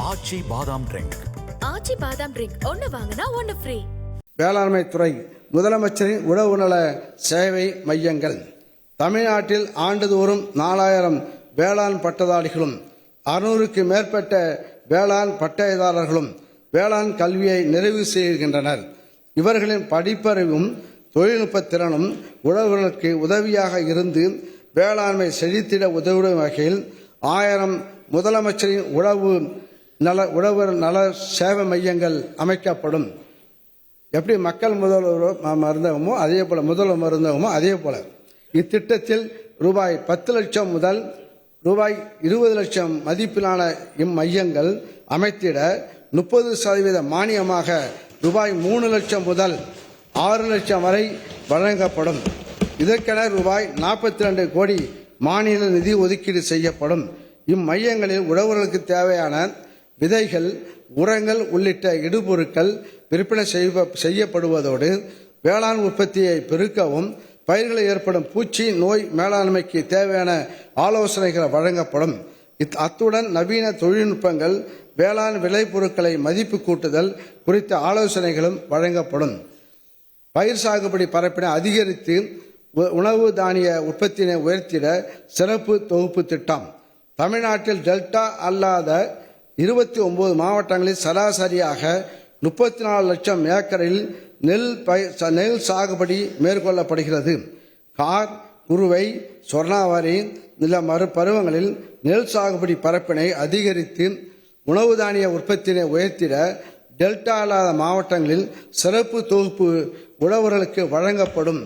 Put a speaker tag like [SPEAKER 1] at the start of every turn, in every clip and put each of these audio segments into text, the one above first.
[SPEAKER 1] ஆச்சி பாதாம் ட்ரிங்க்.
[SPEAKER 2] ஆச்சி பாதாம் ட்ரிங்க் ஒன்னு வாங்கினா ஒன்னு ஃப்ரீ.
[SPEAKER 3] வேளாண்மை துறை முதலமைச்சரின் உழவு நல சேவை மையங்கள். தமிழ்நாட்டில் ஆண்டுதோறும் 4000 வேளாண் பட்டதாரிகளும் 600க்கு மேற்பட்ட வேளாண் பட்டயதாரர்களும் வேளாண் கல்வியை நிறைவு செய்கின்றனர். இவர்களின் படிப்பறிவும் தொழில்நுட்ப திறனும் உழவர்களுக்கு உதவியாக இருந்து வேளாண்மை செழித்திட உதவிடும் வகையில் 1000 முதலமைச்சரின் உழவு நல சேவை மையங்கள் அமைக்கப்படும். எப்படி மக்கள் முதல்வர் மருந்தகமோ அதே போல முதல்வர் மருந்தகமோ அதே போல இத்திட்டத்தில் ரூபாய் 10 லட்சம் முதல் ரூபாய் 20 லட்சம் மதிப்பிலான இம்மையங்கள் அமைத்திட 30% மானியமாக ரூபாய் 3 லட்சம் முதல் 6 லட்சம் வரை வழங்கப்படும். இதற்கென ரூபாய் 42 கோடி மாநில நிதி ஒதுக்கீடு செய்யப்படும். இம்மையங்களில் உழவர்களுக்கு தேவையான விதைகள், உரங்கள் உள்ளிட்ட இடுபொருட்கள் விற்பனை செய்யப்படுவதோடு வேளாண் உற்பத்தியை பெருக்கவும் பயிர்களில் ஏற்படும் பூச்சி நோய் மேலாண்மைக்கு தேவையான ஆலோசனைகள் வழங்கப்படும். அத்துடன் நவீன தொழில்நுட்பங்கள், வேளாண் விளைபொருட்களை மதிப்பு கூட்டுதல் குறித்த ஆலோசனைகளும் வழங்கப்படும். பயிர் சாகுபடி பரப்பினை அதிகரித்து உணவு தானிய உற்பத்தியினை உயர்த்திட சிறப்பு தொகுப்பு திட்டம். தமிழ்நாட்டில் டெல்டா அல்லாத 29 மாவட்டங்களில் சராசரியாக 34 லட்சம் ஏக்கரில் நெல் சாகுபடி மேற்கொள்ளப்படுகிறது. கார், குறுவை, சொர்ணாவாரி நில பருவங்களில் நெல் சாகுபடி பரப்பினை அதிகரித்து உணவு தானிய உற்பத்தியினை உயர்த்திட டெல்டா அல்லாத மாவட்டங்களில் சிறப்பு தொகுப்பு உழவர்களுக்கு வழங்கப்படும்.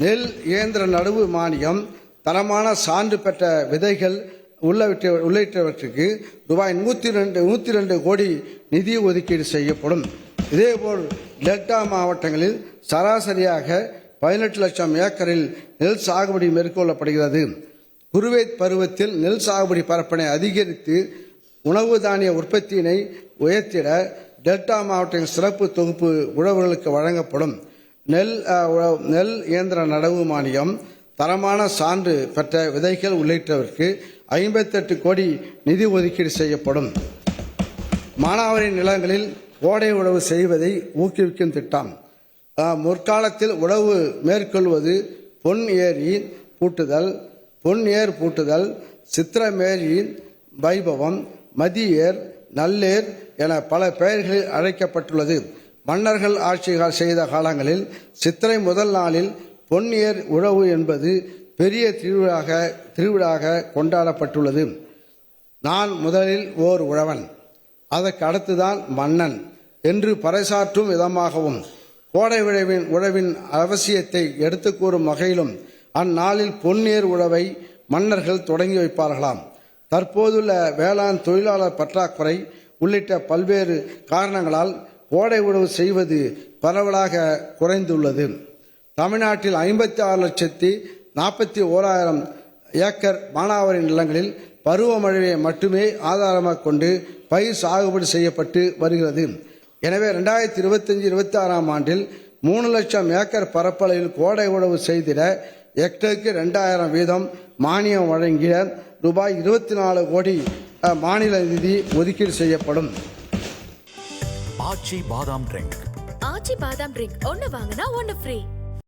[SPEAKER 3] நெல் இயந்திர நடவு மானியம், தரமான சான்று பெற்ற விதைகள் உள்ளிட்டவற்றுக்கு ரூபாய் 102 கோடி நிதி ஒதுக்கீடு செய்யப்படும். இதேபோல் டெல்டா மாவட்டங்களில் சராசரியாக 18 லட்சம் ஏக்கரில் நெல் சாகுபடி மேற்கொள்ளப்படுகிறது. குறுவை பருவத்தில் நெல் சாகுபடி பரப்பினை அதிகரித்து உணவு தானிய உற்பத்தியினை உயர்த்திட டெல்டா மாவட்டத்தின் சிறப்பு தொகுப்பு உழவர்களுக்கு வழங்கப்படும். நெல் இயந்திர நடவு மானியம், தரமான சான்று பெற்ற விதைகள் உள்ளிட்டவருக்கு 58 கோடி நிதி ஒதுக்கீடு செய்யப்படும். மானாவாரி நிலங்களில் கோடை உழவு செய்வதை ஊக்குவிக்கும் திட்டம். முற்காலத்தில் உழவு மேற்கொள்வது பொன் ஏர் பூட்டுதல், சித்திரமேரி வைபவம், மதியேர், நல்லேர் என பல பெயர்களில் அழைக்கப்பட்டுள்ளது. மன்னர்கள் ஆட்சி செய்த காலங்களில் சித்திரை முதல் நாளில் பொன்னியர் உழவு என்பது பெரிய திருவிழாக கொண்டாடப்பட்டுள்ளது. நான் முதலில் ஓர் உழவன், அதற்கு அடுத்துதான் மன்னன் என்று பறைசாற்றும் விதமாகவும் கோடை உழவின் அவசியத்தை எடுத்து கூறும் வகையிலும் அந்நாளில் பொன்னியர் உழவை மன்னர்கள் தொடங்கி வைப்பார்களாம். தற்போதுள்ள வேளாண் தொழிலாளர் பற்றாக்குறை உள்ளிட்ட பல்வேறு காரணங்களால் கோடை உழவு செய்வது பரவலாக குறைந்துள்ளது. தமிழ்நாட்டில் 56,41,000 ஏக்கர் மானாவாரி நிலங்களில் பருவமழையை மட்டுமே ஆதாரமாக கொண்டு பயிர் சாகுபடி செய்யப்பட்டு வருகிறது. எனவே 2025-26 ஆண்டில் 3 லட்சம் ஏக்கர் பரப்பளவில் கோடை உழவு செய்திட ஹெக்டருக்கு 2000 வீதம் மானியம் வழங்கிட ரூபாய் 24 கோடி மாநில நிதி ஒதுக்கீடு செய்யப்படும்.
[SPEAKER 1] ஆச்சி பாதாம் ட்ரிங்க்.
[SPEAKER 2] ஆச்சி பாதாம் ட்ரிங்க் ஒன்னு வாங்கினா ஒன்னு ஃப்ரீ.